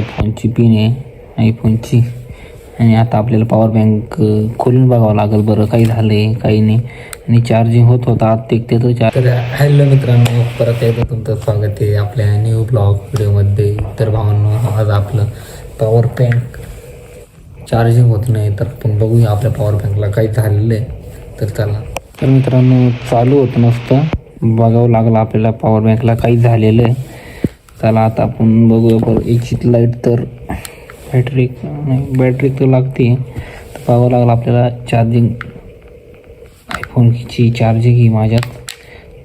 फोनची पिन आहे आयफोनची. आणि आता आपल्याला पॉवर बँक खोलून बघावं लागेल बरं काही झालं आहे काही नाही. आणि चार्जिंग होत होता आत ते तर हॅलो मित्रांनो, परत एकदा तुमचं स्वागत आहे आपल्या न्यू ब्लॉग व्हिडिओमध्ये. तर भावांनो, आज आपलं पॉवर बँक चार्जिंग होत नाही, तर आपण बघूया आपल्या पॉवर बँकला काही झालेलं आहे. तर चला. तर मित्रांनो, चालू होतं नसतं, बघावं लागलं आपल्याला पॉवर बँकला काही झालेलं आहे. चला आता आपण बघूया बरं. याची लाईट तर बॅटरी तर लागते, तर पाहावं लागलं आपल्याला चार्जिंग. आयफोनची चार्जिंग ही माझ्यात,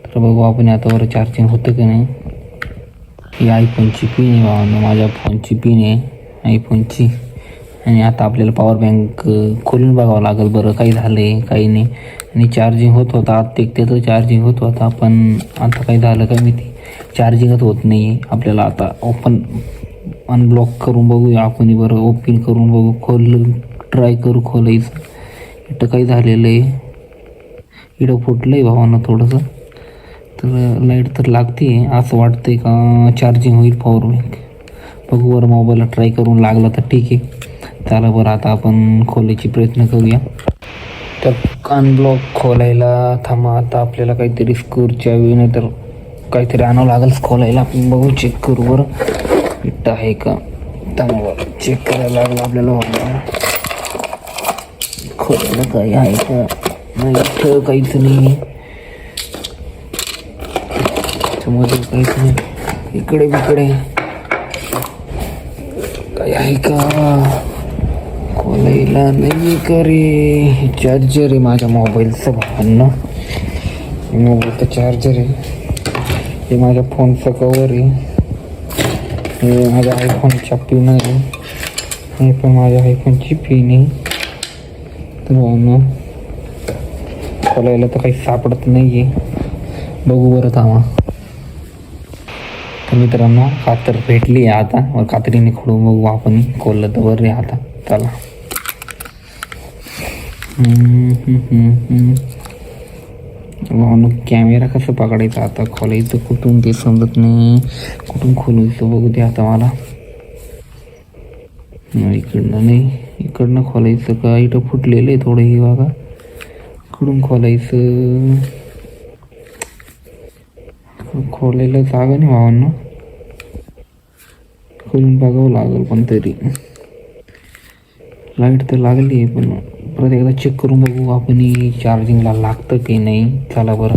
तर बघू आपण आता बरं चार्जिंग होतं की नाही. ही आयफोनची पिन आहे भावांनो, माझ्या फोनची पिन आहे आयफोनची. आणि आता आपल्याला पॉवर बँक खोलून बघावं लागेल बरं काही झालं आहे काही नाही. आणि चार्जिंग होत होता आत ते चार्जिंग होत होता, पण आता काही झालं काय माहिती, चार्जिंगच होत नाही. आपल्याला आता अनब्लॉक करून बघूया आपण बरं, ओपन करून बघू, ट्राय करू खोलायचं. इथं काही झालेलं आहे, इथं फुटलं आहे भावांना थोडंसं. तर लाईट तर लागते असं वाटतंय का चार्जिंग होईल पॉवर बँक. बघू बरं, मोबाईलला ट्राय करून लागला तर ठीक आहे. चला बरं, आता आपण खोलायची प्रयत्न करूया. तर अनब्लॉक खोलायला थांबा. आता आपल्याला काहीतरी स्क्रूच्या नाही तर काहीतरी आणावं लागेल खोलायला. आपण बघू, चेक करू बरं इथं आहे का. त्यामुळं चेक करायला लागलं आपल्याला. खोलायला काही आहे का नाही, इथं काहीच नाही, त्याच्यामध्ये काहीच नाही. इकडे बिकडे काही आहे का, खोलायला नाही का रे. चार्जर आहे माझ्या मोबाईलचं भावांना, मोबाईलचं चार्जर आहे. हे माझ्या फोनचं कवर आहे, हे माझ्या आयफोनच्या पिन आहे, हे पण माझ्या आयफोनची पिन आहे. तर भावांनो, खोलायला तर काही सापडत नाही आहे. बघू बरं थांबा. तर मित्रांनो, कातर भेटली आहे आता, व कात्रीने खोडून बघू आपण. खोललं तर बरं आहे आता. चला. कॅमेरा कसं पकडायचा आता, खोलायचं कुठून ते समजत नाही, कुठून खोलायचं बघू दे आता मला. इकडनं नाही, इकडनं खोलायचं का, इथं फुटलेलं आहे थोडं हे बघा. इकडून खोलायचं, खोलायला जागा नाही भावांना, खोलून बघावं लागेल. पण तरी लाईट तर लागली आहे, पण परत एकदा चेक करून बघू आपण चार्जिंगला लागतं की नाही. चला बरं.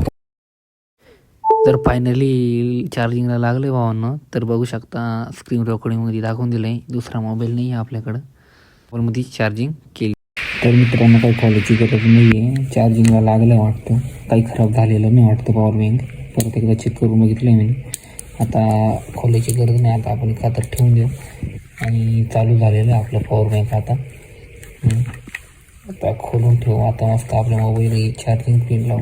जर फायनली चार्जिंगला लागले भावांना, तर बघू शकता स्क्रीन रेकॉर्डिंगमध्ये दाखवून दिलं आहे. दुसरा मोबाईल नाही आहे आपल्याकडं, मोबाईलमध्ये चार्जिंग केली. तर मित्रांनो, काही खोलायची गरज नाही आहे, चार्जिंगला लागलं वाटतं, काही खराब झालेलं नाही वाटतं पॉवर बँक. परत एकदा चेक करून बघितलं आहे मी. आता खोलायची गरज नाही, आता आपण खातर ठेवून देऊ. आणि चालू झालेलं आहे आपलं पॉवर बँक. आता खोलून ठेवू. आता मस्त आपल्या मोबाईल चार्जिंग पिन लावू.